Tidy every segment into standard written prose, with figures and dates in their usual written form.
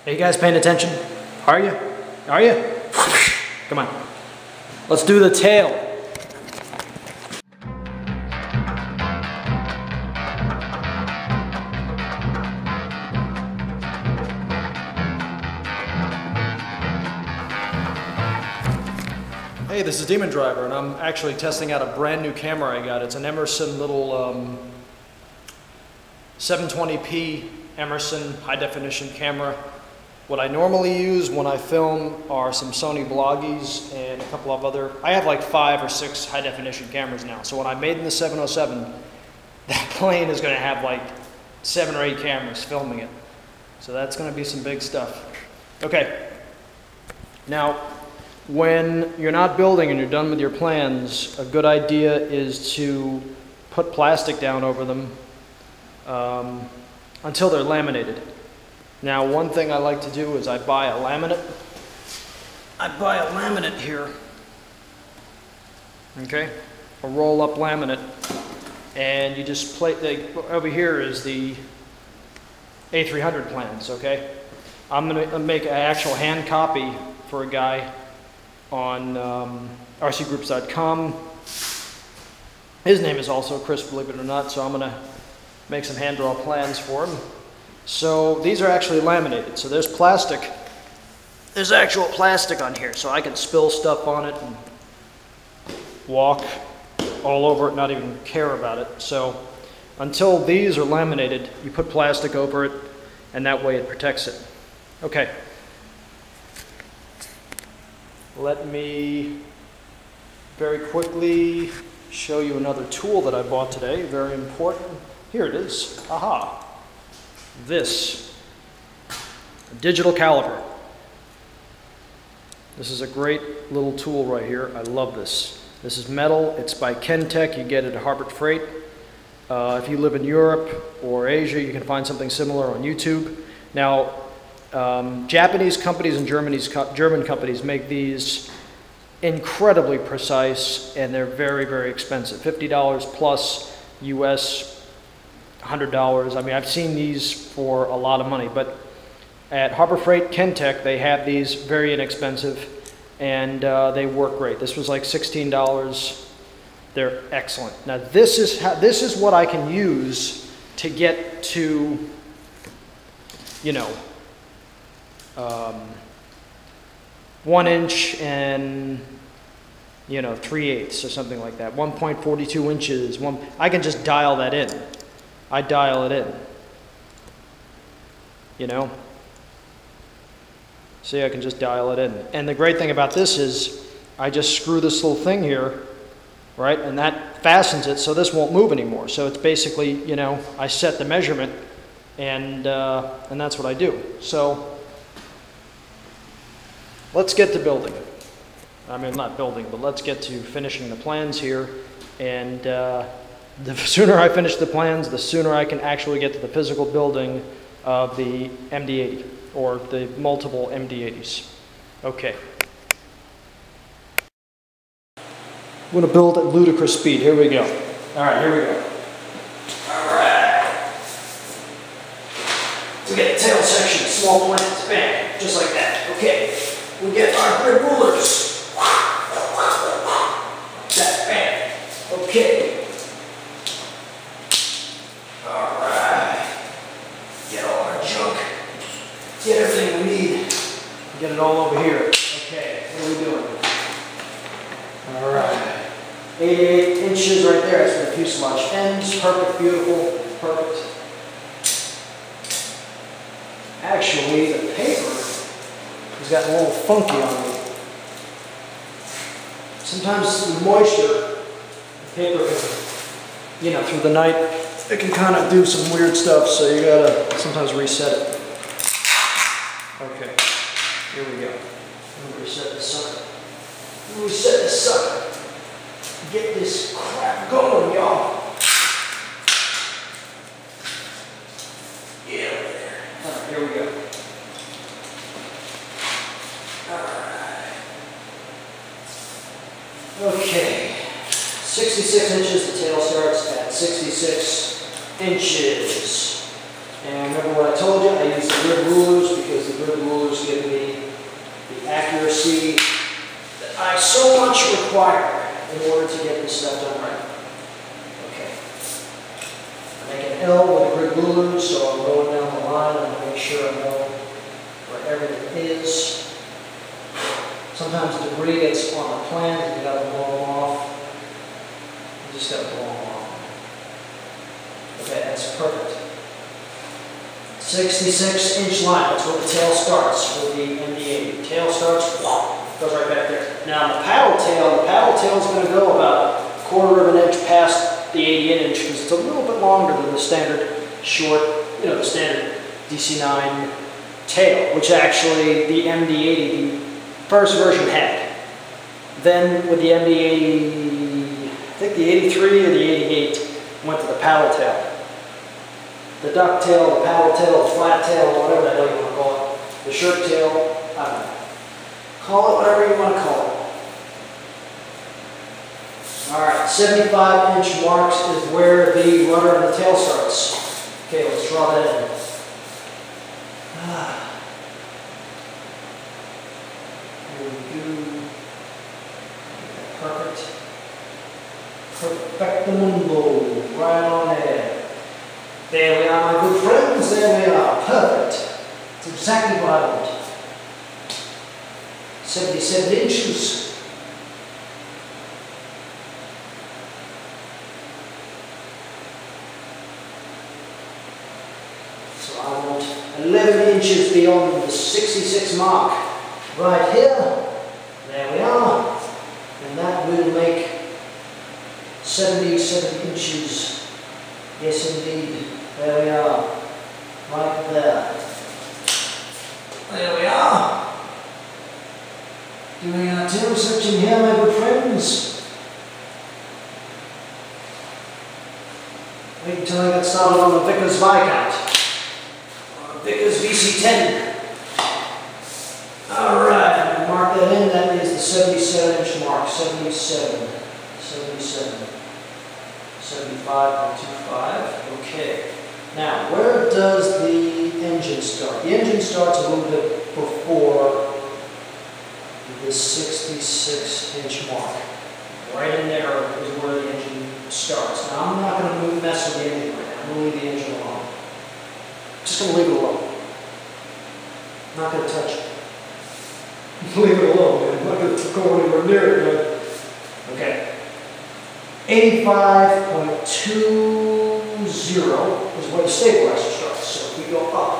Are you guys paying attention? Are you? Are you? Come on. Let's do the tail. Hey, this is Demondriver, and I'm actually testing out a brand new camera I got. It's an Emerson little 720p Emerson high definition camera. What I normally use when I film are some Sony Bloggies and a couple of other, I have like 5 or 6 high definition cameras now. So when I made in the 707, that plane is going to have like 7 or 8 cameras filming it. So that's going to be some big stuff. Okay, now when you're not building and you're done with your plans, a good idea is to put plastic down over them until they're laminated. Now, one thing I like to do is I buy a laminate. I buy a laminate here, okay, a roll-up laminate, and you just plate. Over here is the A300 plans, okay. I'm going to make an actual hand copy for a guy on rcgroups.com. His name is also Chris, believe it or not, so I'm going to make some hand-draw plans for him. So these are actually laminated. So there's plastic. There's actual plastic on here, so I can spill stuff on it and walk all over it, not even care about it. So until these are laminated, you put plastic over it, and that way it protects it. Okay. Let me very quickly show you another tool that I bought today. Very important. Here it is. Aha. This, a digital caliper. This is a great little tool right here. I love this. This is metal. It's by Kentech. You get it at Harbor Freight. If you live in Europe or Asia, you can find something similar on YouTube. Now, Japanese companies and German companies make these incredibly precise, and they're very, very expensive. $50 plus US. $100. I mean, I've seen these for a lot of money, but at Harbor Freight Kentech, they have these very inexpensive, and they work great. This was like $16. They're excellent. Now, this is what I can use to get to, you know, 1 inch and, you know, 3/8 or something like that. 1.42 inches. I can just dial that in. I dial it in, you know. See, I can just dial it in. And the great thing about this is I just screw this little thing here, right, and that fastens it so this won't move anymore. So it's basically, you know, I set the measurement, and that's what I do. So let's get to building. I mean, not building, but let's get to finishing the plans here. And the sooner I finish the plans, the sooner I can actually get to the physical building of the MD-80, or the multiple MD-80s. Okay. I'm going to build at ludicrous speed. Here we go. All right, here we go. All right. We get the tail section, small plans, bam, just like that. Okay. We get our grid rulers. That, bam. Okay. Get everything we need. Get it all over here. Okay, what are we doing? All right. 88 inches right there. That's where the fuselage ends. Perfect, beautiful, perfect. Actually, the paper has gotten a little funky on me. Sometimes the moisture, the paper can, you know, through the night, it can kind of do some weird stuff, so you gotta sometimes reset it. Okay, here we go. I'm gonna reset this sucker. Reset this sucker. Get this crap going, y'all. Yeah, there. All right, here we go. All right. Okay. 66 inches. The tail starts at 66 inches. And remember what I told you, I use the grid rulers because the grid see that I so much require in order to get this stuff done right. Okay. I make an L with a grid ruler, so I'm going down the line and I make sure I know where everything is. Sometimes debris gets on the plans and you gotta blow them off. You just gotta blow them off. Okay, that's perfect. 66-inch line, that's where the tail starts with the MD-80. Tail starts, goes right back there. Now the paddle tail is going to go about a quarter of an inch past the 80-inch because it's a little bit longer than the standard short, the standard DC-9 tail, which actually the MD-80, the first version had. Then with the MD-80, I think the 83 or the 88 went to the paddle tail. The duck tail, the paddle tail, the flat tail, whatever the hell you want to call it. The shirt tail, I don't know. Call it whatever you want to call it. Alright, 75-inch marks is where the rudder and the tail starts. Okay, let's draw that in. Here we go. Perfect. Perfectamundo. Right on there. There we are, my good friends. There we are. Perfect. It's exactly what I want. 77 inches. So I want 11 inches beyond the 66 mark. Right here. There we are. And that will make 77 inches. Yes, indeed. There we are. Right there. There we are. Doing our tail section here, my good friends. Wait until I get started on the Vickers Viscount. Vickers VC10. Alright, I'm going to mark that in. That is the 77-inch mark. 77. 75.25. Okay. Now, where does the engine start? The engine starts a little bit before the 66-inch mark. Right in there is where the engine starts. Now, I'm not going to mess with the engine right now. I'm going to leave the engine alone. Just going to leave it alone. I'm not going to touch it. Leave it alone, man. I'm not going to go anywhere near it, man. Okay. 85.20 is where the stabilizer starts. So if we go up,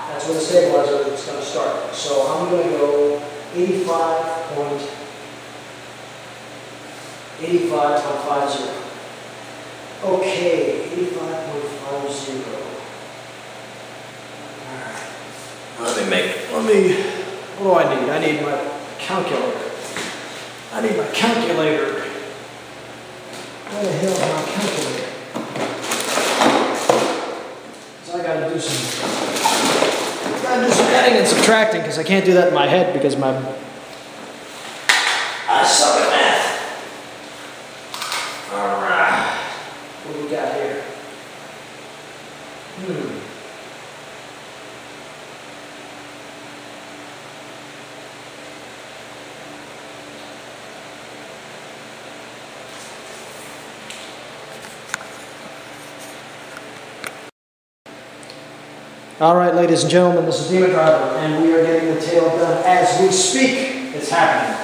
that's where the stabilizer is going to start. So I'm going to go 85.50. Okay, 85.50. Alright. What do I need? I need my calculator. Where the hell is my calculator? So I gotta do some adding and subtracting because I can't do that in my head because I suck at math. Alright. What do we got here? Alright, ladies and gentlemen, this is Demondriver, and we are getting the tail done as we speak. It's happening.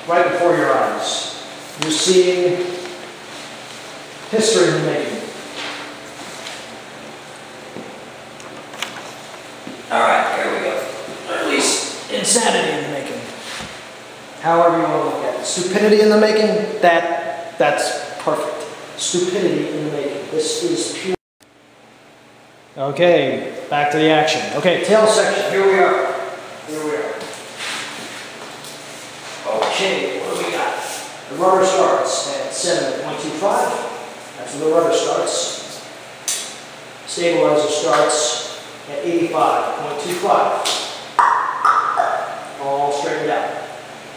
Right before your eyes. You're seeing history in the making. Alright, here we go. Or at least insanity in the making. However you want to look at it. Stupidity in the making, that's perfect. Stupidity in the making. This is pure. Okay, back to the action. Okay, tail section, here we are. Okay, what do we got? The rudder starts at 7.25. That's where the rudder starts. Stabilizer starts at 85.25. All straightened out.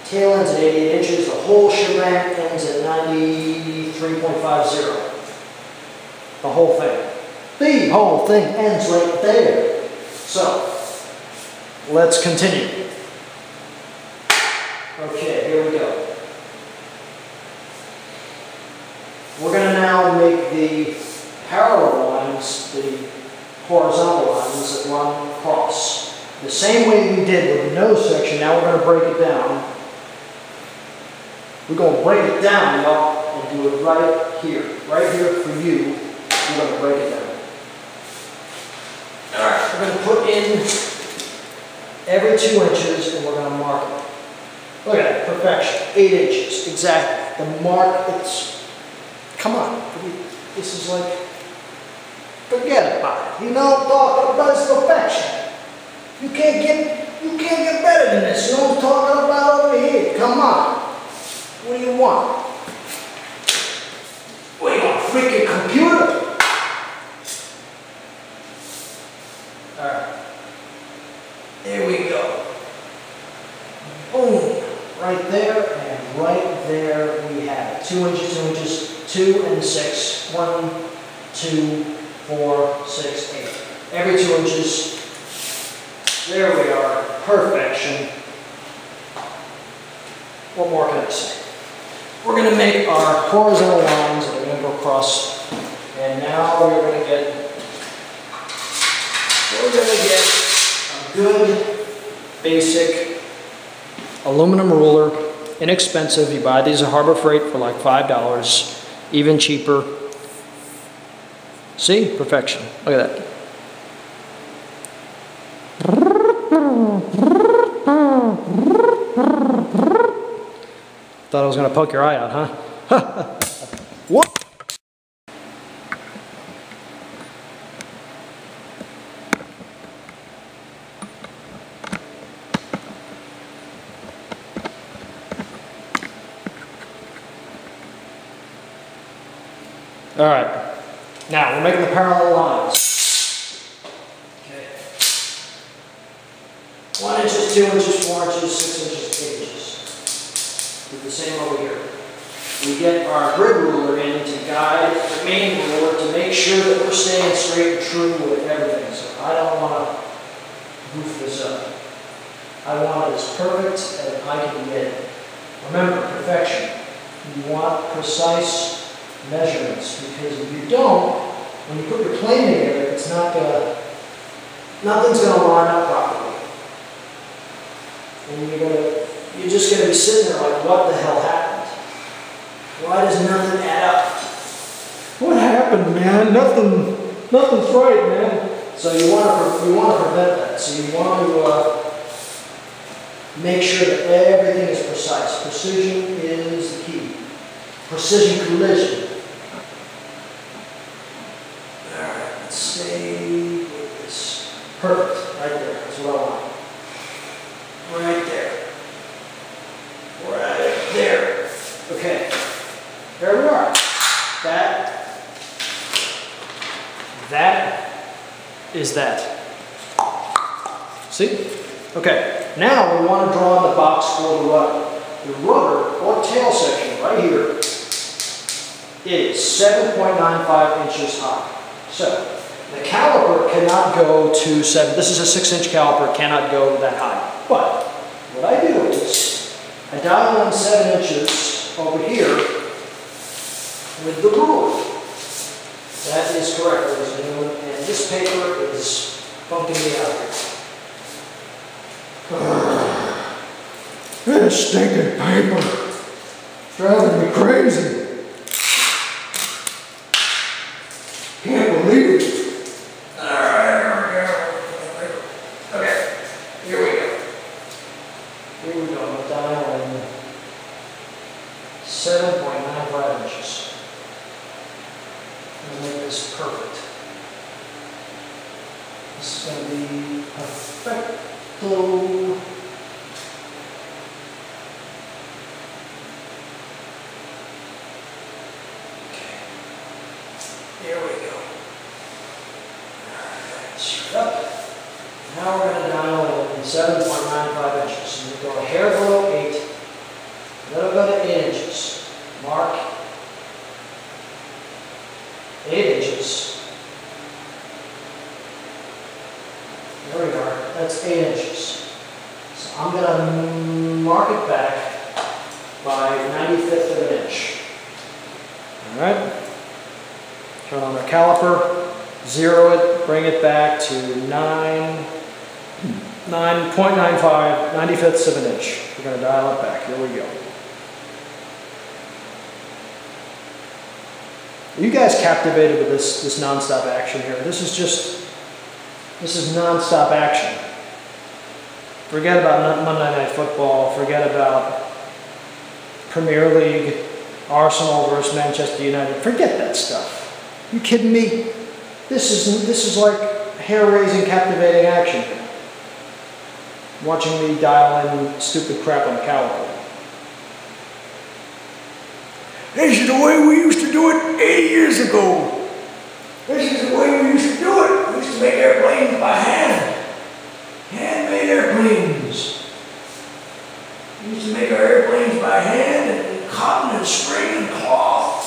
Tail ends at 88 inches. The whole shebang ends at 93.50. The whole thing. The whole thing ends right there. So, let's continue. horizontal lines that run across. The same way we did with the nose section, now we're going to break it down. We're going to break it down, y'all, and do it right here. Right here for you, we're going to break it down. All right, we're going to put in every 2 inches and we're going to mark it. Look at that, perfection. 8 inches, exactly. The mark, it's, come on. This is like, forget about it. You know what I'm talking about? It's perfection. You can't get better than this. You know what I'm talking about over here? Come on. What do you want? What do you want, a freaking computer? Alright. There we go. Boom. Right there and right there we have it. 2 inches, 2 inches, 2 and 6. 1, 2, 4, 6, 8. Every 2 inches. There we are. Perfection. What more can I say? We're going to make our horizontal lines that are going to go across. And now we're going to get a good basic aluminum ruler. Inexpensive. You buy these at Harbor Freight for like $5. Even cheaper. See? Perfection. Look at that. Thought I was going to poke your eye out, huh? What? All right. Now we're making the parallel lines. Okay. 1 inches, 2 inches, 4 inches, 6 inches, 8 inches. Do the same over here. We get our grid ruler in to guide the main ruler to make sure that we're staying straight and true with everything. So I don't want to goof this up. I want it as perfect as I can get it. Remember, perfection. You want precise measurements, because if you don't, when you put your plane together, it's not gonna, nothing's gonna line up properly. And you're just gonna be sitting there like, what the hell happened? Why does nothing add up? What happened, man? Nothing's right, man. So you want to prevent that. So you want to make sure that everything is precise. Precision is the key. Precision collision. Alright, let's stay with this. Perfect. Right there. That's what I want. Right there. Right there. Okay. There we are. That is that. See? Okay. Now we want to draw the box for the rudder. The rudder, or tail section, right here, is 7.95 inches high. So, the caliper cannot go to 7. This is a 6-inch caliper, it cannot go that high. But, what I do is, I dial in 7 inches over here with the ruler. That is correct, ladies and gentlemen, and this paper is funking me out here. This stinking paper is driving me crazy. Can't believe it. Alright, okay, here we go. Here we go, I'm dialing 7.95 inches. I'm going to make this perfect. This is going to be perfecto. Here we go. Alright, straight up. Now we're going to dial in 7.95 inches. So we go a hair below 8, a little bit of 8 inches. Mark 8 inches. There we are. That's 8 inches. So I'm going to mark it back by 95th of an inch. Alright. Turn on our caliper, zero it, bring it back to 9.95, 95ths of an inch. We're going to dial it back. Here we go. Are you guys captivated with this non-stop action here? This is non-stop action. Forget about Monday Night Football, forget about Premier League, Arsenal versus Manchester United. Forget that stuff. You kidding me? This is like hair-raising, captivating action. Watching me dial in stupid crap on the caliper. This is the way we used to do it 80 years ago. This is the way we used to do it. We used to make airplanes by hand. Handmade airplanes. We used to make our airplanes by hand and cotton and string and cloth.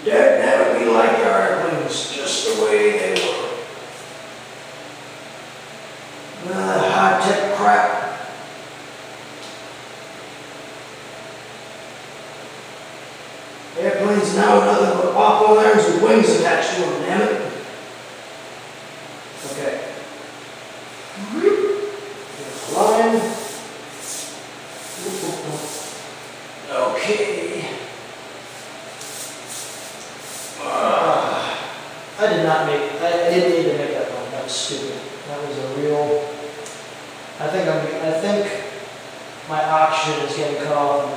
That'd never be like our airplanes, just the way they were. High-tech crap. Airplanes now are nothing but waffle irons with wings attached to them, damn it. Okay. Line. Okay. I didn't need to make that one. That was stupid. That was a real. I think my oxygen is getting cut off in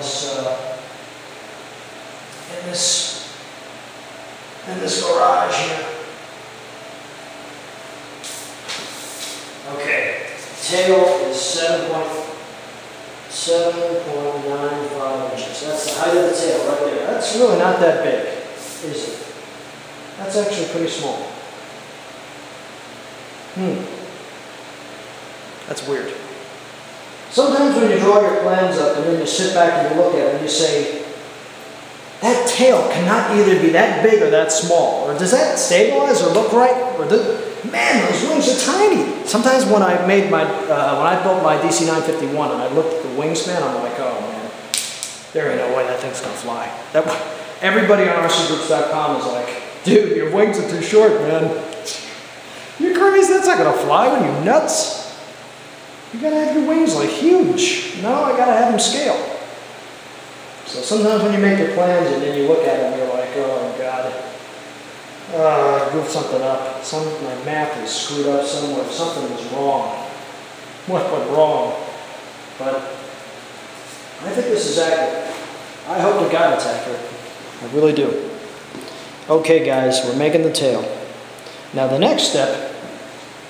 this garage here. Okay. Tail is 7.95 inches. That's the height of the tail right there. That's really not that big, is it? That's actually pretty small. That's weird. Sometimes when you draw your plans up and then you sit back and you look at it and you say, that tail cannot either be that big or that small. Or does that stabilize or look right? Or man, those wings are tiny. Sometimes when I made my, when I built my DC-951 and I looked at the wingspan, I'm like, oh man, there ain't no way that thing's gonna fly. Everybody on rcgroups.com is like, dude, your wings are too short, man. You're crazy, that's not gonna fly. What are you, nuts? You gotta have your wings like huge. No, I gotta have them scale. So sometimes when you make your plans and then you look at them, you're like, oh God, I goofed something up. My math is screwed up somewhere. Something was wrong. What went wrong? But I think this is accurate. I hope to God it's accurate. I really do. Okay guys, we're making the tail. Now the next step,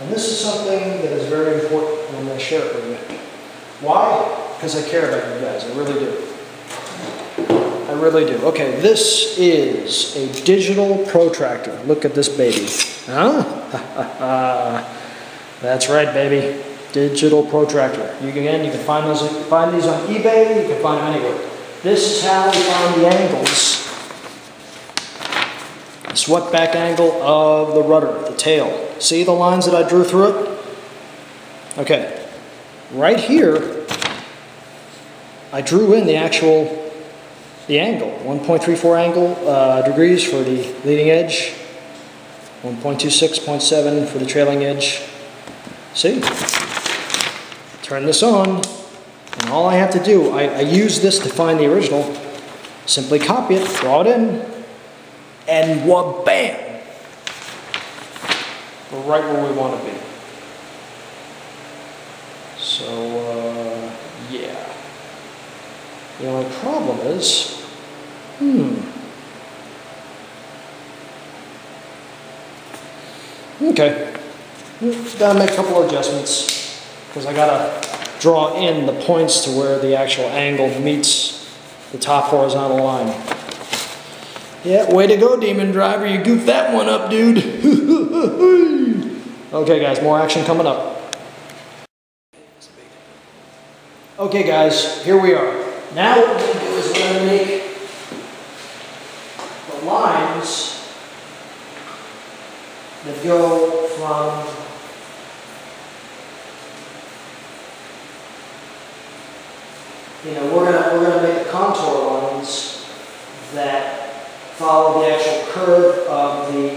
and this is something that is very important, and I'm going to share it with you. Why? Because I care about you guys, I really do. I really do. Okay, this is a digital protractor. Look at this baby. Huh? That's right, baby. Digital protractor. You can find these on eBay, you can find them anywhere. This is how we find the angles. Swept back angle of the rudder, the tail. See the lines that I drew through it? Okay, right here, I drew in the angle, 1.34 angle degrees for the leading edge, 1.26.7 for the trailing edge. See? Turn this on, and all I have to do, I use this to find the original, simply copy it, draw it in, and wha-bam! We're right where we want to be. So, yeah. The only problem is, okay. Gotta make a couple of adjustments, because I gotta draw in the points to where the actual angle meets the top horizontal line. Yeah, way to go, Demondriver. You goofed that one up, dude. Okay, guys, more action coming up. Okay, guys, here we are. Now what we're going to do is we're going to make the lines go from we're gonna make the contour lines that follow the actual curve of the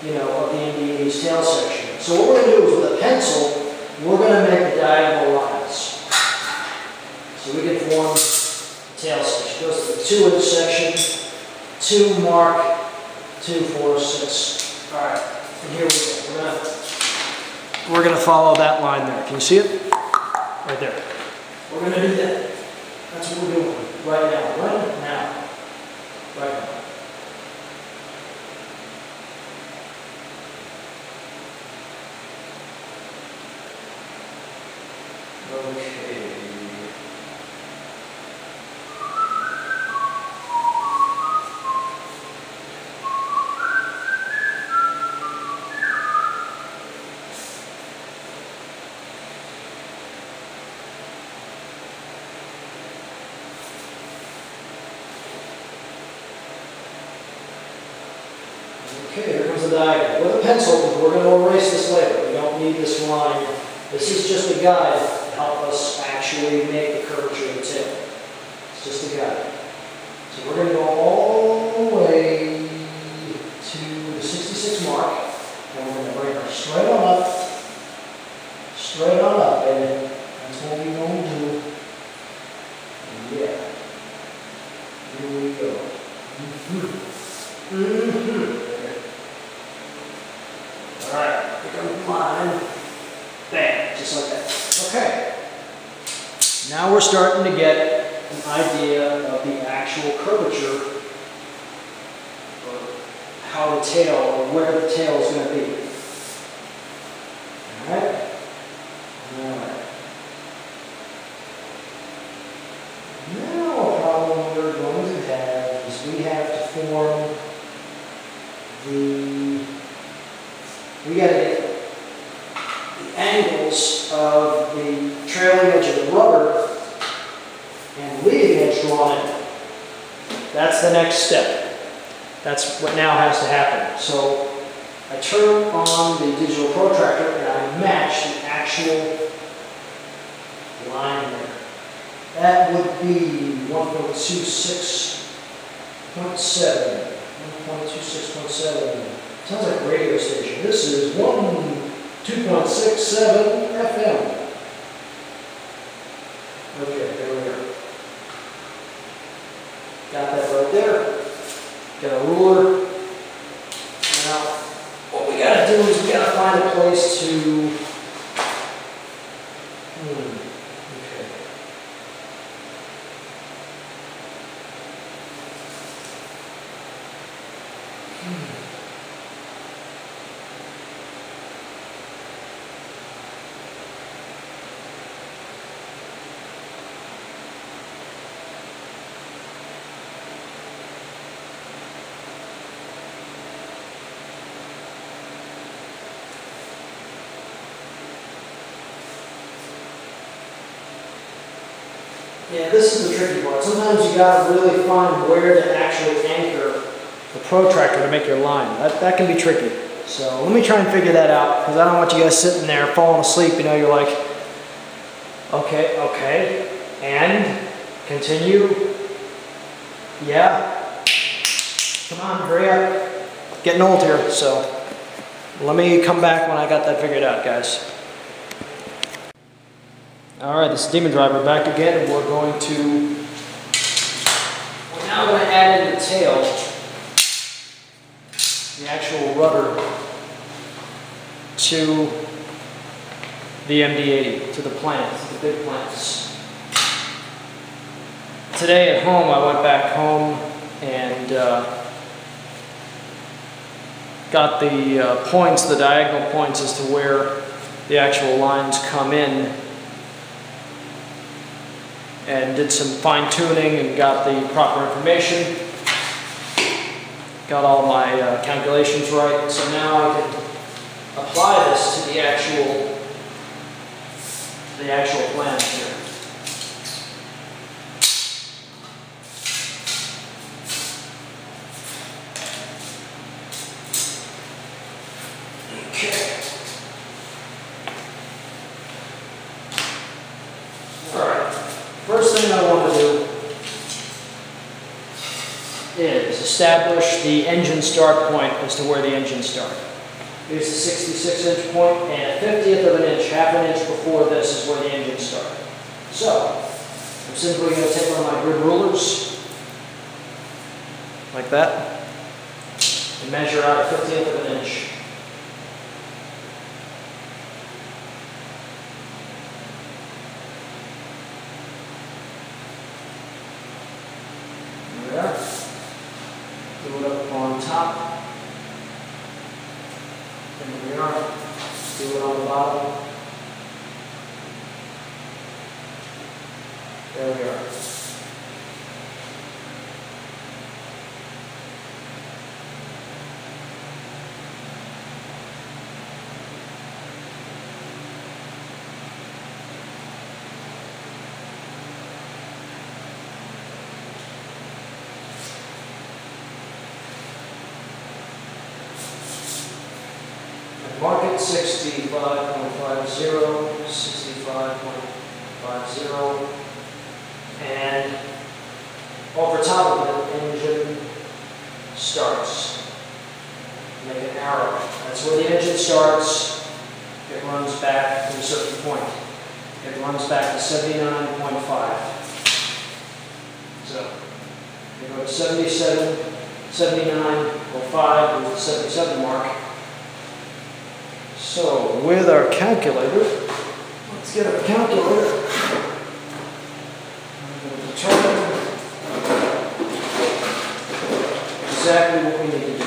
MD-80's tail section. So what we're gonna do is with a pencil, we're gonna make the diagonal lines. So we can form the tail section. It goes to the 2-inch section, 2 mark, 2, 4, 6. All right, and here we go. We're gonna follow that line there. Can you see it? Right there. We're going to do that. That's what we're doing right now. Right now. Right now. Okay. Okay, here comes the diagram. With a pencil, because we're going to erase this later. We don't need this line. This is just a guide to help us actually make the curvature of the tail. It's just a guide. So we're going to go all the way to the 66 mark, and we're going to bring her straight on up. Straight on up, baby. That's what we're going to do. Yeah. Here we go. Alright, pick up the line. Bam, just like that. Okay. Now we're starting to get an idea of the actual curvature, or how the tail, or where the tail is going to be. Alright? Alright. Now a problem we're going to have is we have to form we got to get the angles of the trailing edge of the rudder and leading edge drawn in. That's the next step. That's what now has to happen. So I turn on the digital protractor and I match the actual line there. That would be 1.26.7. 1.26.7. Sounds like a radio station. This is 2.67 FM. Okay, there we go. Got that right there. Got a ruler. Now, what we got to do is we got to find a place to. Okay. Yeah, this is the tricky part. Sometimes you gotta really find where to actually anchor the protractor to make your line. That can be tricky. So let me try and figure that out, because I don't want you guys sitting there falling asleep. You know, you're like, okay, and continue. Yeah. Come on, hurry up. Getting old here, so let me come back when I got that figured out, guys. Alright, this is Demondriver back again, and we're now going to add in the tail, the actual rudder, to the MD-80, to the plants, the big plants. Today at home, I went back home and got the points, the diagonal points as to where the actual lines come in, and did some fine-tuning and got the proper information. Got all my calculations right, so now I can apply this to the actual plan here. Okay. Alright, first thing I want to do is establish the engine start point as to where the engine started. Here's the 66-inch point, and a 50th of an inch, half an inch before this is where the engine started. So, I'm simply going to take one of my grid rulers, like that, and measure out a 50th of an inch. There we are. Do it up on top. There we are. Do it on the bottom. There we are. Mark it 65.50, 65.50, and over top of it, engine starts. Make an arrow. That's where the engine starts. It runs back to a certain point. It runs back to 79.5. So, you go to 77, 79.05 is the 77 mark. So, with our calculator, let's get our calculator. I'm going to determine exactly what we need to do.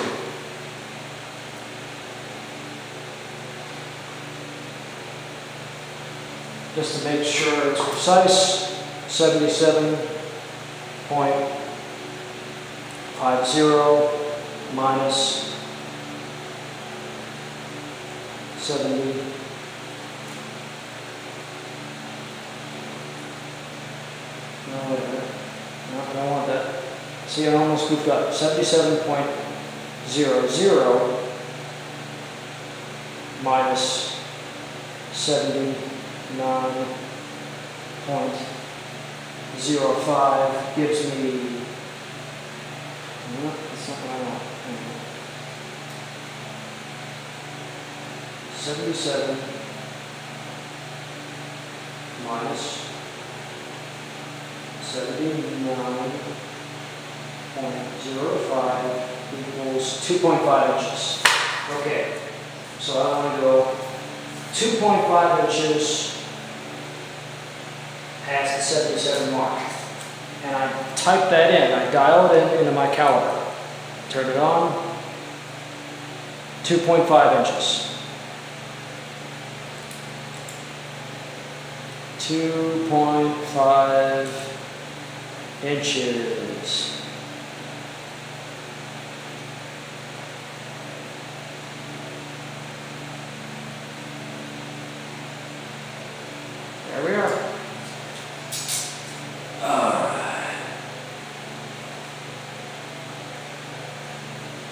Just to make sure it's precise, 77.50 minus 70. No, wait a minute. No, I don't want that. See, I almost goofed up. 77.00 minus 79.05 gives me. No, that's not what I want. 77 minus 79.05 equals 2.5 inches. Okay, so I want to go 2.5 inches past the 77 mark. And I type that in, I dial it in into my caliper. Turn it on, 2.5 inches. 2.5 inches. There we are. All right.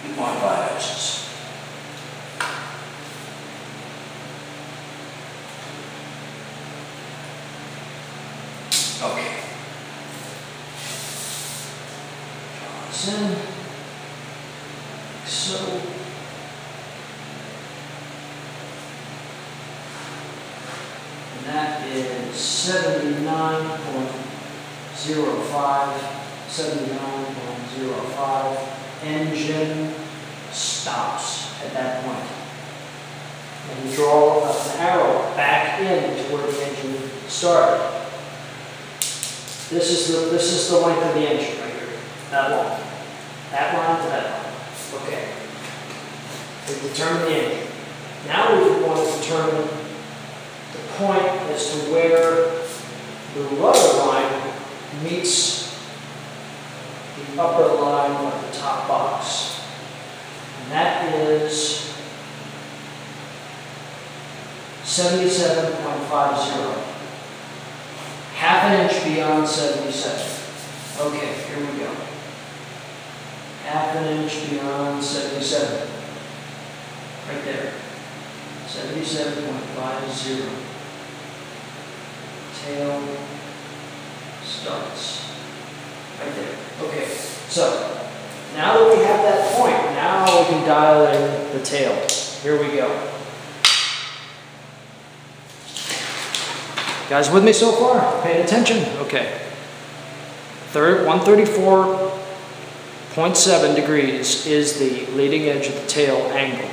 2.5 inches. Okay. Draw this in. Like so. And that is 79.05. 79.05. Engine stops at that point. And you draw an arrow back in to where the engine started. This is the length of the engine right here. That long. That line to that line. Okay. We determine the engine. Now we want to determine the point as to where the rudder line meets the upper line of the top box. And that is 77.50. Half an inch beyond 77. Okay, here we go. Half an inch beyond 77. Right there. 77.50. Tail starts right there. Okay, so now that we have that point, now we can dial in the tail. Here we go. Guys with me so far? Paying attention? Okay. 134.7 degrees is the leading edge of the tail angle.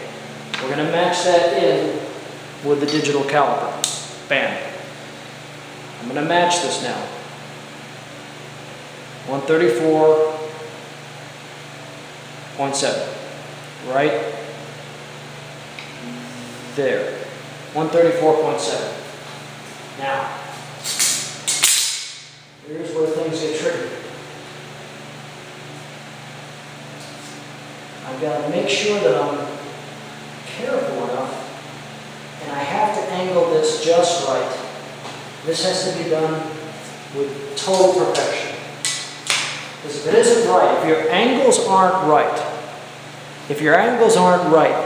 We're going to match that in with the digital caliper. Bam. I'm going to match this now. 134.7. Right there. 134.7. Now, here's where things get tricky. I've got to make sure that I'm careful enough, and I have to angle this just right. This has to be done with total perfection. Because if it isn't right, if your angles aren't right,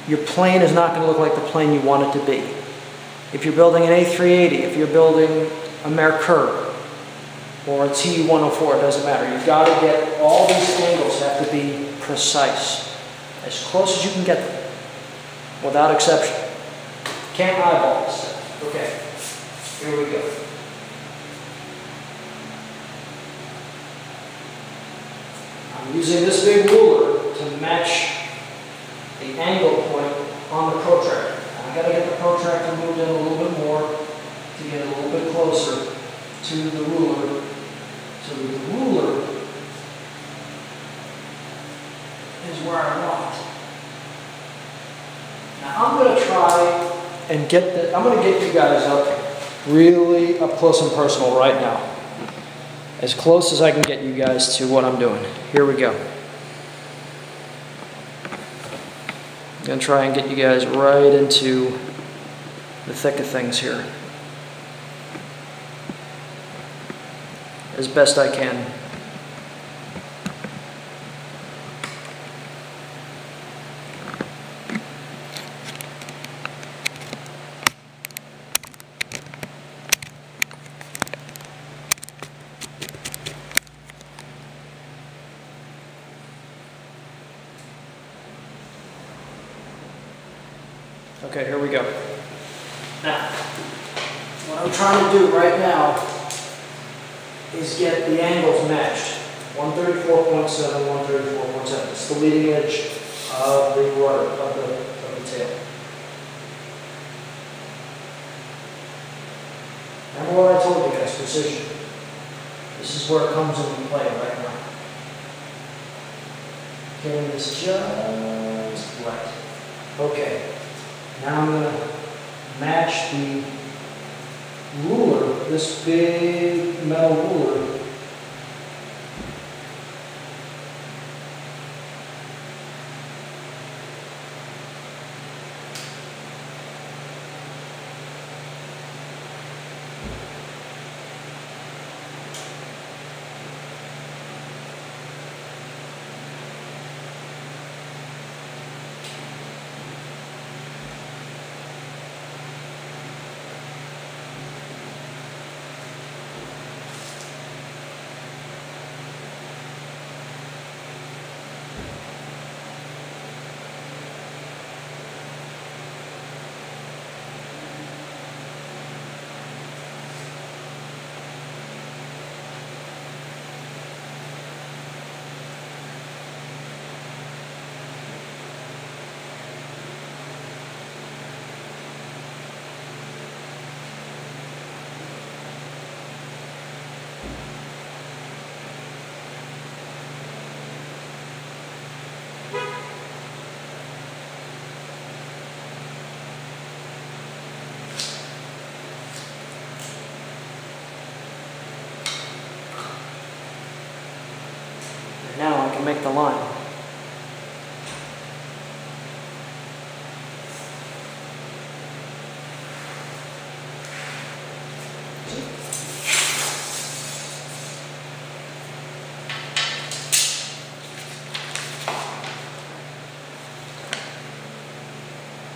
your plane is not going to look like the plane you want it to be. If you're building an A380, if you're building a Mercur or a T104, it doesn't matter. You've got to get all these angles have to be precise, as close as you can get them, without exception. Can't eyeball this stuff. Okay, here we go. I'm using this big ruler to match the angle point on the protractor. I've got to get the protractor moved in a little bit more to get a little bit closer to the ruler. So the ruler is where I want. Now I'm going to try and I'm going to get you guys up really up close and personal right now. As close as I can get you guys to what I'm doing. Here we go. I'm going to try and get you guys right into the thick of things here. As best I can. Okay, here we go. Now, what I'm trying to do right now is get the angles matched. 134.7, 134.7. It's the leading edge of the rudder, of the tail. Remember what I told you guys, precision. This is where it comes into play right now. Getting this just right. Okay. Now I'm going to match the ruler, this big metal ruler, now I can make the line.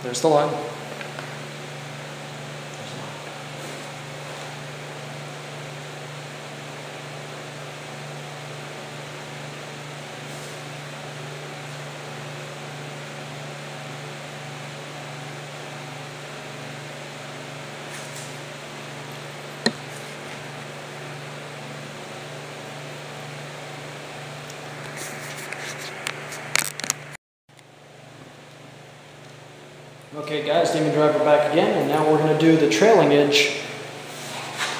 There's the line. Okay guys, Demondriver back again, and now we're going to do the trailing edge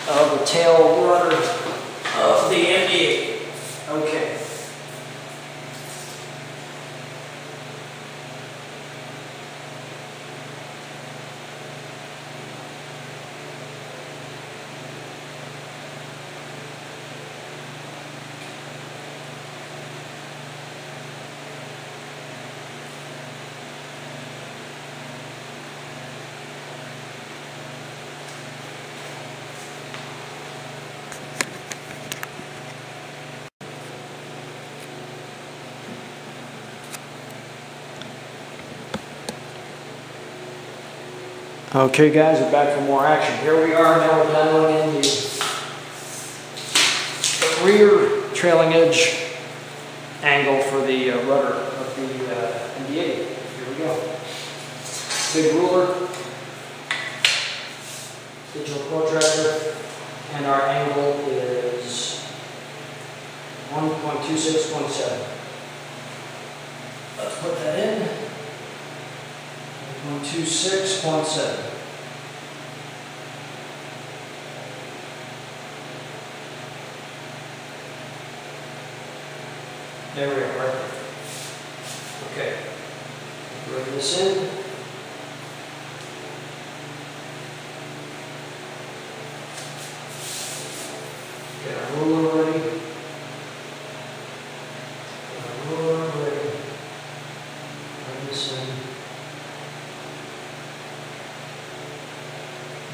of the tail rudder of the MD-80. Okay. Okay guys, we're back for more action. Here we are, now we're dialing in the rear trailing edge angle for the rudder of the MD-80. Here we go. Big ruler, digital protractor, and our angle is 1.26.7. Let's put that in. 126.7. There we are, right there. Okay. Bring this in. Get our ruler ready. Get our ruler ready. Bring this in.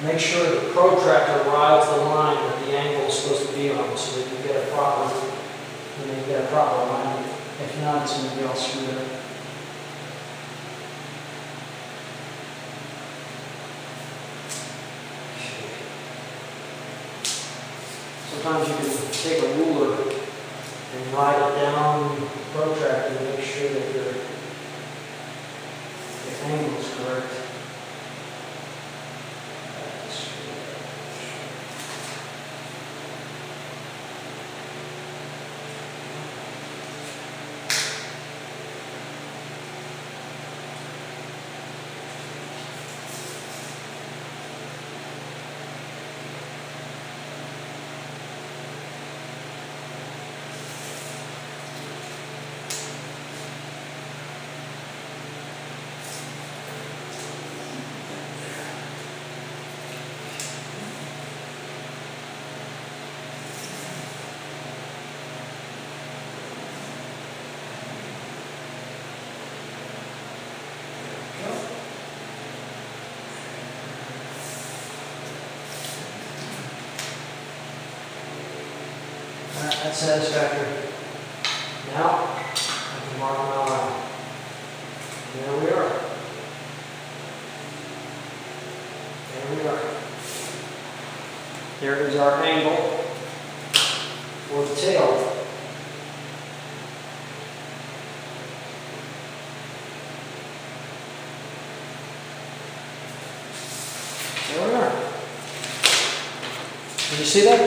Make sure the protractor rides the line that the angle is supposed to be on so that you get a proper line. If not, it's going to be all screwed up. Sometimes you can take a ruler and ride it down the protractor to make sure that your angle is correct. That's satisfactory. Now, I can mark my line. There we are. There we are. There is our angle for the tail. There we are. Can you see that?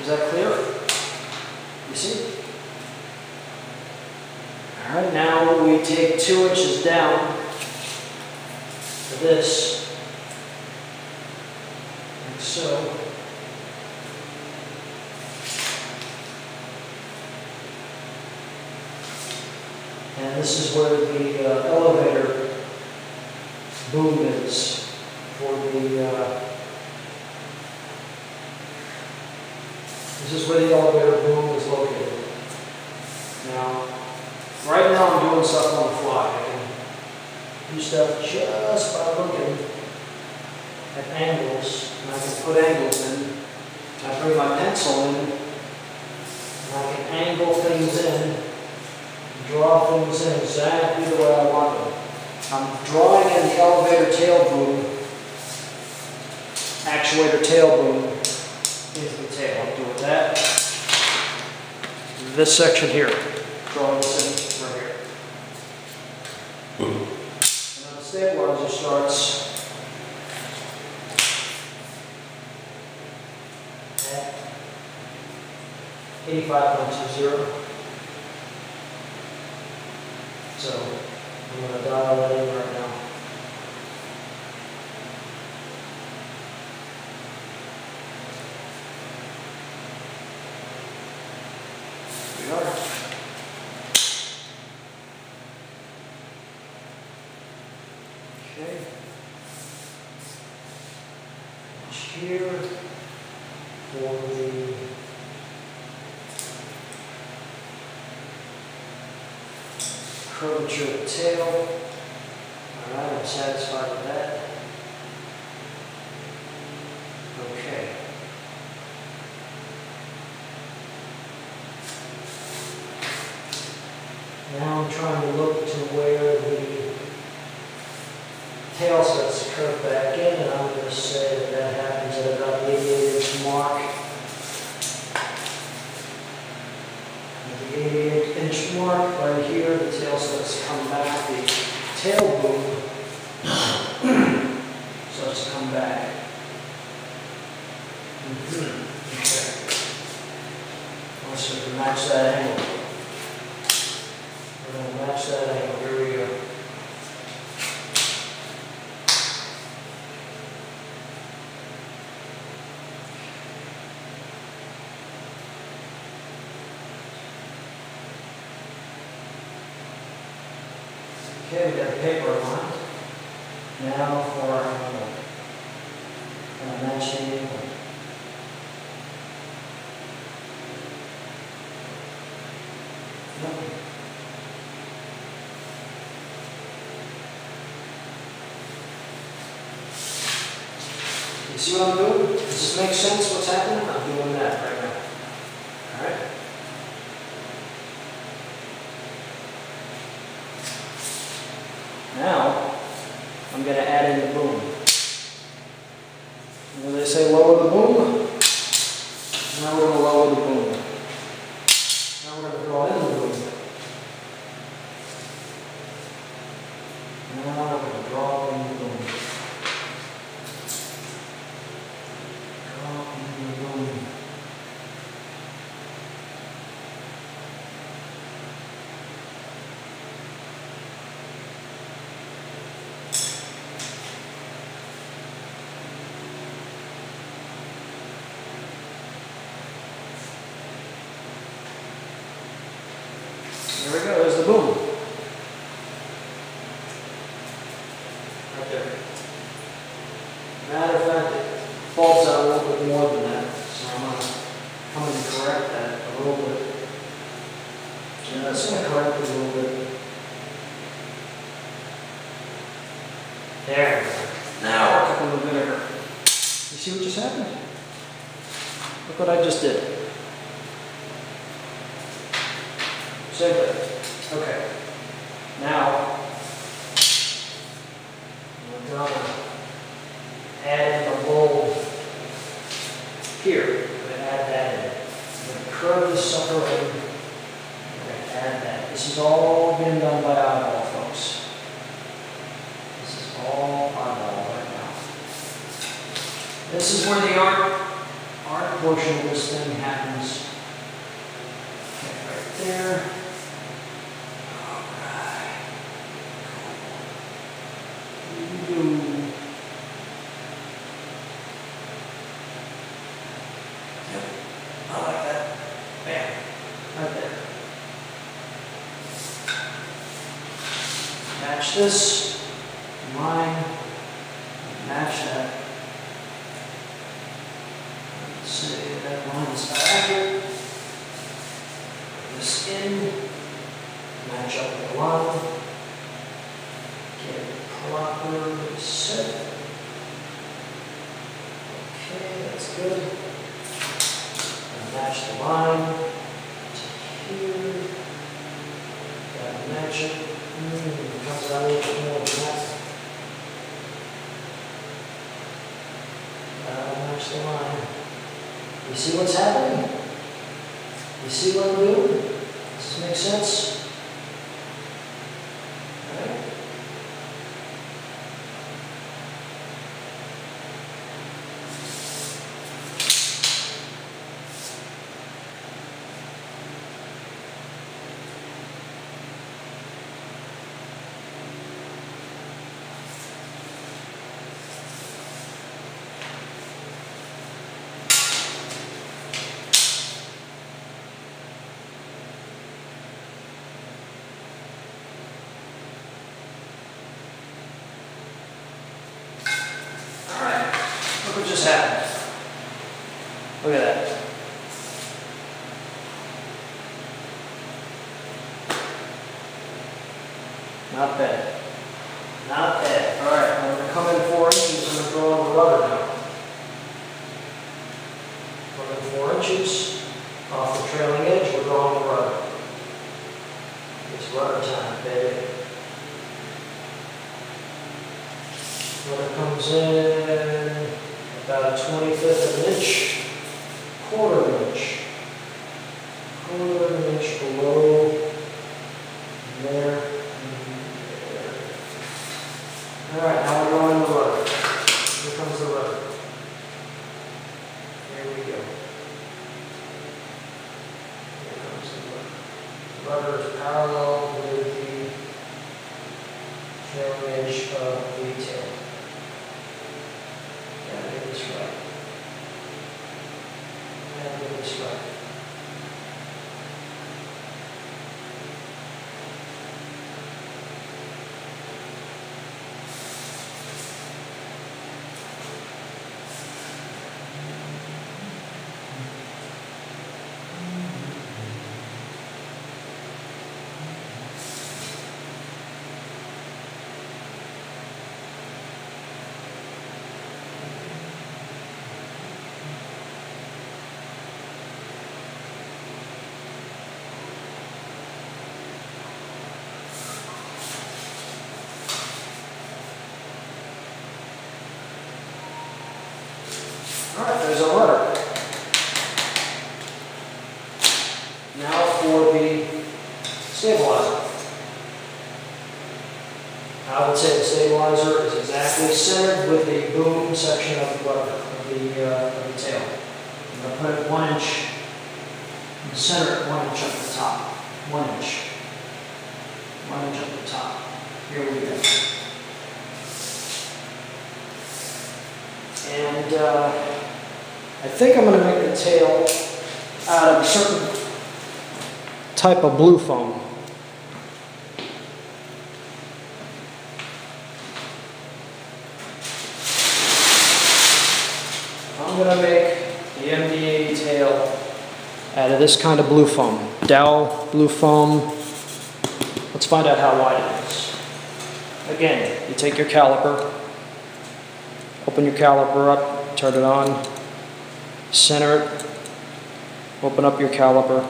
Is that clear? You see? All right, now we take 2 inches down to this, like so. And this is where the elevator boom is for the this is where the elevator boom is located. Now, right now I'm doing stuff on the fly. I can do stuff just by looking at angles, and I can put angles in. I bring my pencil in, and I can angle things in, draw things in exactly the way I want them. I'm drawing in the elevator tail boom, actuator tail boom into the tail. I'm doing that. This section here, drawing this in right here. And then the stabilizer starts at 85.20. So I'm going to dial that in right now. Here we are. Okay. Here for the curvature of the tail. Alright, I'm satisfied with that. Okay. Now I'm trying to look to where the tail starts to curve back in, and I'm going to say that that happens at about the 88-inch mark. At the 88-inch mark right here, the tail starts to come back. The tail boom starts to come back. Okay. Let's just match that angle. We're going to match that angle. Here we go. Okay, we got the paper on. Now for our angle. Match the angle. You see what I'm doing? Does this make sense what's happening? I'm doing that right now. Alright? Now, I'm going to add in the boom. When they say lower the boom, now we're going to lower the boom. Now we're going to draw in the boom. Now we're going to draw in the boom. Draw in the boom. There we go, there's the boom. Right there. Matter of fact, it falls out a little bit more than that, so I'm going to come and correct that a little bit. Yeah, that's going to correct it a little bit. There. Now we're cooking with vinegar. You see what just happened? Look what I just did. Same thing. Okay. Now, we're going to add in the mold here. We're going to add that in. We're going to curve this sucker in. We're going to add that. This is all being done by eyeball, folks. This is all eyeball right now. This is where the art portion of this thing happens. Okay, right there. Yep, I like that. Bam, right there. Match this, line, match that. Let's see, that line is accurate. Put this in, match up with the line. Get it properly set. Okay, that's good. And match the line to here. Gotta match it. Comes out a little bit more than match the line. You see what's happening? You see what I'm doing? Does this make sense? Okay. Look what just happened. Look at that. Not bad. Not bad. All right, I'm going to come in 4 inches. I'm going to draw the rudder now. Come in 4 inches off the trailing edge. We're drawing the rudder. It's rudder time, baby. Rudder comes in about a 25th of an inch, quarter of an inch below there and there. All right, now we're drawing the rudder. Here comes the rudder. Here we go. Here comes the rudder. The rudder is parallel with the trailing edge of the tail. Gotta get this right. Gotta get this right. All right, there's a rudder. Now for the stabilizer. I would say the stabilizer is exactly centered with the boom section of the rudder, of the tail. I'm going to put it 1 inch, and center it 1 inch up the top. 1 inch. 1 inch up the top. Here we go. And I think I'm going to make the tail out of a certain type of blue foam. I'm going to make the MD-80 tail out of this kind of blue foam. Dow blue foam. Let's find out how wide it is. Again, you take your caliper, open your caliper up, turn it on. Center it, open up your caliper.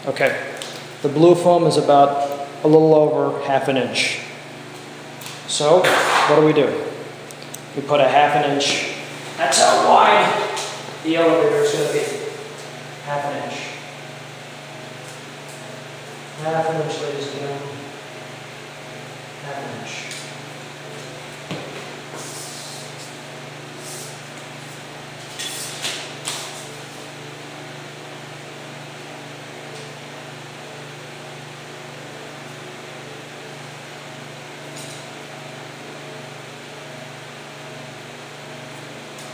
Okay, the blue foam is about a little over ½ an inch. So, what do? We put a ½ an inch. That's how wide the elevator is going to be. ½ an inch. ½ an inch, ladies and gentlemen. ½ an inch.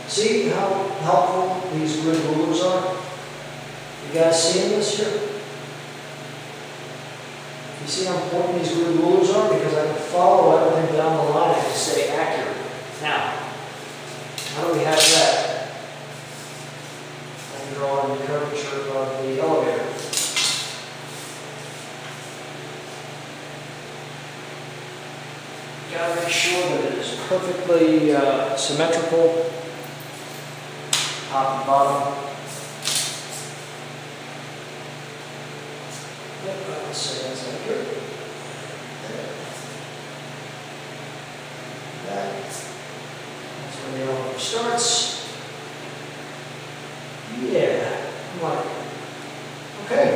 See how helpful these grid rulers are? You guys seeing this here? You see how important these grid rulers are? Because I can follow everything down the line, I can stay accurate. Now, how do we have that? I can draw in the curvature of the elevator. You gotta make sure that it is perfectly symmetrical, top and bottom. let's say that's not good. That's where the elevator starts. Yeah, I like it. Okay.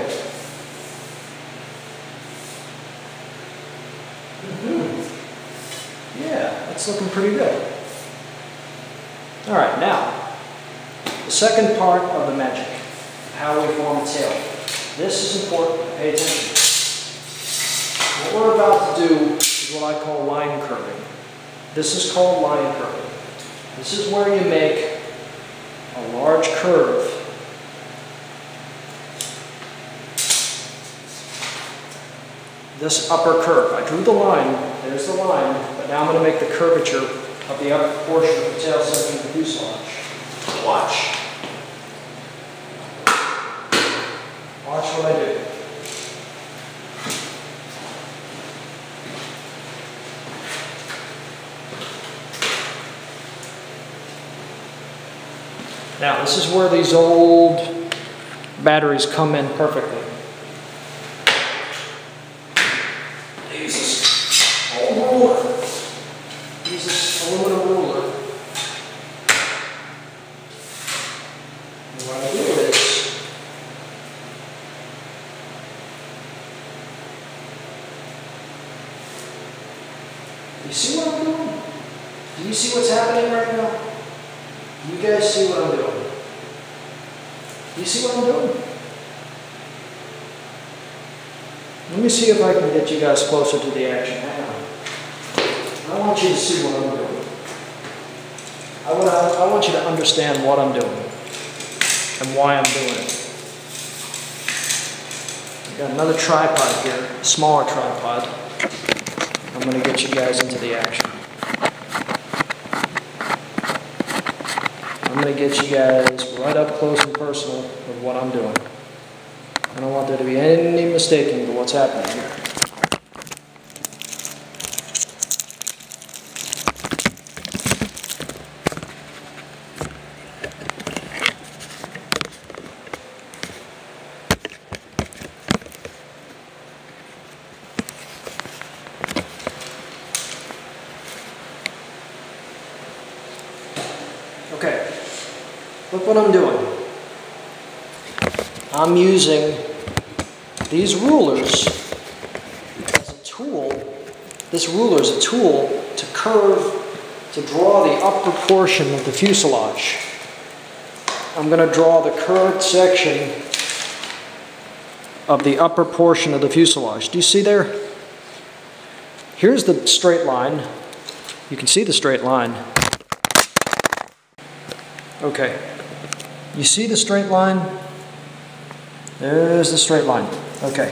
Yeah, that's looking pretty good. All right, now, the second part of the magic, how we form a tail. This is important, pay attention. What we're about to do is what I call line curving. This is called line curving. This is where you make a large curve. This upper curve. I drew the line, there's the line, but now I'm going to make the curvature of the upper portion of the tail section of the fuselage. Watch. Watch what I do. Now, this is where these old batteries come in perfectly. They use this old ruler. Use this aluminum ruler. And what I do is, you see what I'm doing? Do you see what's happening right now? You guys see what I'm doing? You see what I'm doing? Let me see if I can get you guys closer to the action. Hang on. I want you to see what I'm doing. I want you to understand what I'm doing and why I'm doing it. I've got another tripod here, a smaller tripod. I'm going to get you guys into the action. I'm going to get you guys right up close and personal with what I'm doing. I don't want there to be any mistaking of what's happening here. Okay, look what I'm doing. I'm using these rulers as a tool. This ruler is a tool to curve, to draw the upper portion of the fuselage. I'm going to draw the curved section of the upper portion of the fuselage. Do you see there? Here's the straight line. You can see the straight line. Okay, you see the straight line? There's the straight line. Okay,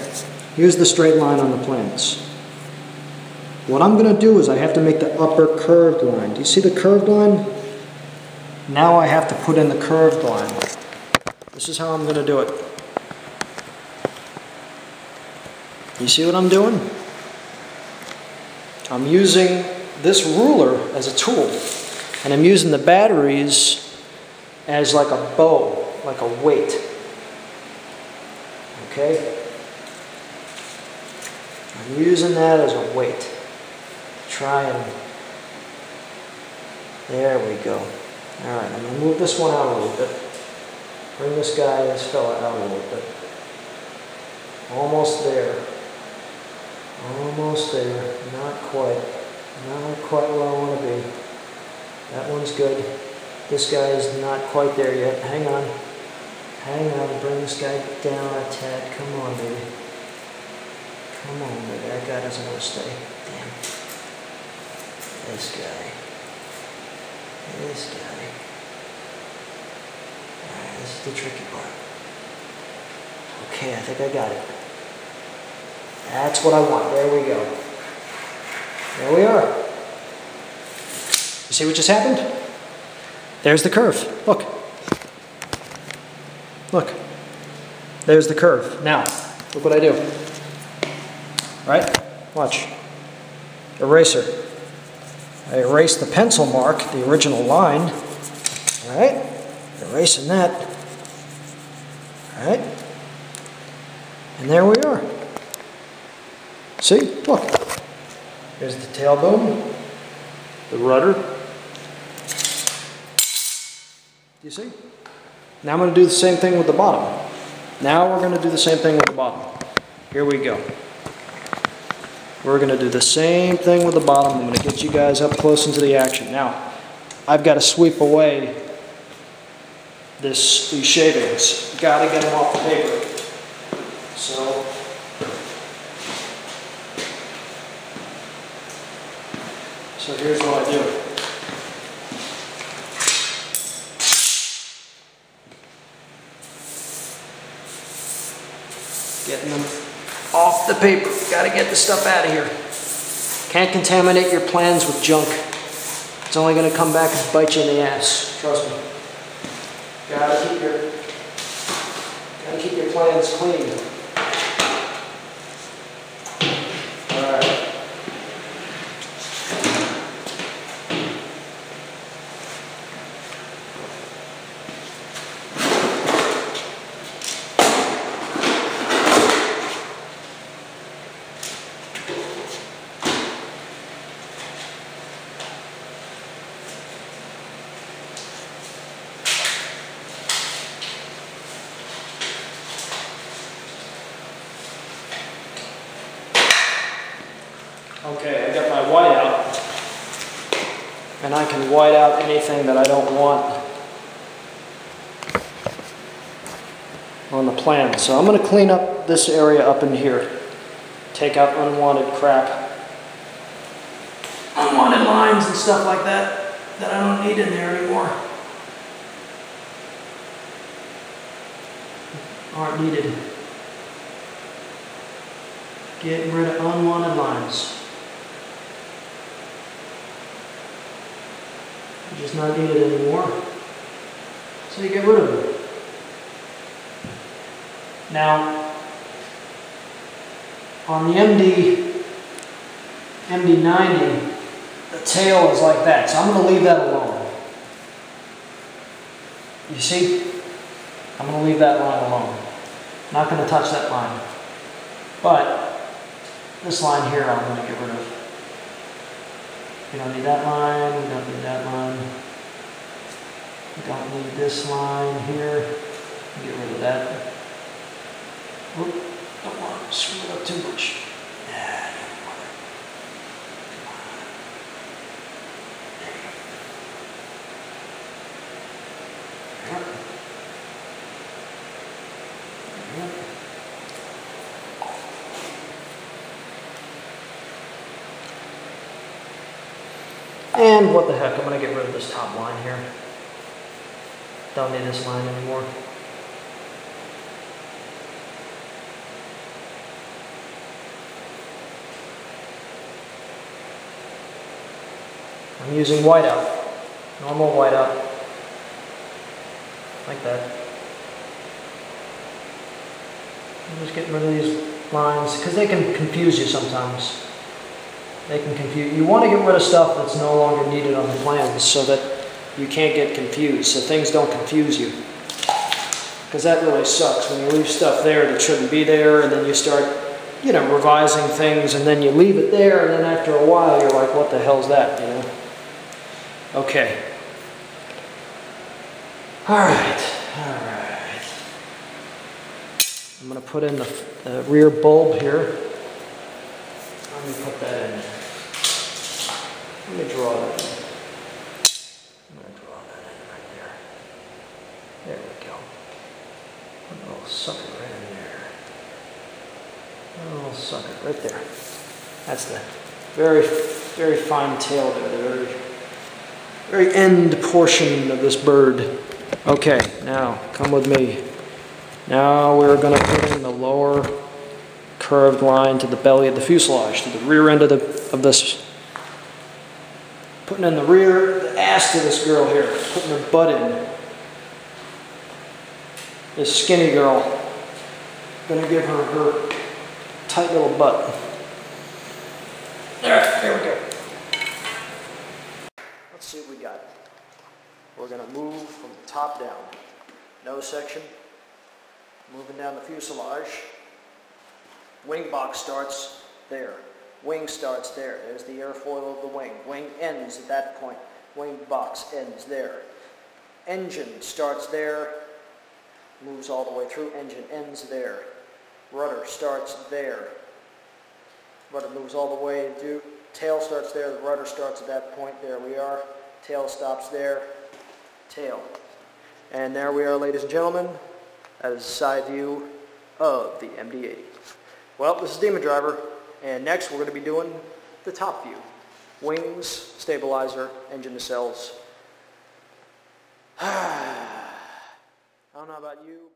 here's the straight line on the plans. What I'm going to do is I have to make the upper curved line. Do you see the curved line? Now I have to put in the curved line. This is how I'm going to do it. You see what I'm doing? I'm using this ruler as a tool, and I'm using the batteries as like a bow, like a weight. Okay? I'm using that as a weight. Try and... There we go. Alright, I'm going to move this one out a little bit. Bring this guy, this fella out a little bit. Almost there. Almost there. Not quite. Not quite where I want to be. That one's good. This guy is not quite there yet. Hang on. Hang on. Bring this guy down a tad. Come on, baby. Come on, baby. That guy doesn't want to stay. Damn. This guy. This guy. Alright, this is the tricky part. Okay, I think I got it. That's what I want. There we go. There we are. You see what just happened? There's the curve. Look. Look. There's the curve. Now, look what I do. Right? Watch. Eraser. I erase the pencil mark, the original line. Alright? Erasing that. Alright? And there we are. See, look. Here's the tail boom, the rudder. Do you see? Now I'm going to do the same thing with the bottom. Now we're going to do the same thing with the bottom. Here we go. We're going to do the same thing with the bottom. I'm going to get you guys up close into the action. Now, I've got to sweep away these shavings. Got to get them off the paper. So here's what I do. Getting them off the paper. Got to get the stuff out of here. Can't contaminate your plans with junk. It's only going to come back and bite you in the ass. Trust me. Gotta keep your plans clean. All right. Okay, I got my white out, and I can white out anything that I don't want on the plan. So I'm going to clean up this area up in here, take out unwanted crap, unwanted lines and stuff like that I don't need in there anymore. Aren't needed. Getting rid of unwanted lines. Just not needed anymore. So you get rid of it. Now, on the MD-90, the tail is like that, so I'm going to leave that alone. You see? I'm going to leave that line alone. Not going to touch that line. But this line here I'm going to get rid of. We don't need that line, we don't need that line. We don't need this line here. Get rid of that. Oop, don't want to screw it up too much. Yeah, don't bother. Come on. There you go. Yep. And what the heck, I'm going to get rid of this top line here. Don't need this line anymore. I'm using whiteout, normal whiteout, like that. I'm just getting rid of these lines because they can confuse you sometimes. They can confuse. You want to get rid of stuff that's no longer needed on the plans so that you can't get confused, so things don't confuse you. Because that really sucks when you leave stuff there that shouldn't be there, and then you start, you know, revising things, and then you leave it there, and then after a while you're like, what the hell's that, you know? Okay. All right. I'm going to put in the rear bulb here. Let me put that in. Let me draw that in. I'm going to draw that in right there. There we go. Put a little sucker right in there. A little sucker right there. That's the very, very fine tail there. The very end portion of this bird. Okay, now come with me. Now we're going to put in the lower curved line to the belly of the fuselage, to the rear end of this. Putting in the ass to this girl here, putting her butt in. This skinny girl. Gonna give her her tight little butt. There we go. Let's see what we got. We're gonna move from the top down. Nose section. Moving down the fuselage. Wing box starts there. Wing starts there. There's the airfoil of the wing. Wing ends at that point. Wing box ends there. Engine starts there, moves all the way through. Engine ends there. Rudder starts there. Rudder moves all the way through. Tail starts there. The rudder starts at that point. There we are. Tail stops there. Tail. And there we are, ladies and gentlemen. That is a side view of the MD-80. Well, this is Demondriver, and next we're going to be doing the top view. Wings, stabilizer, engine nacelles. I don't know about you.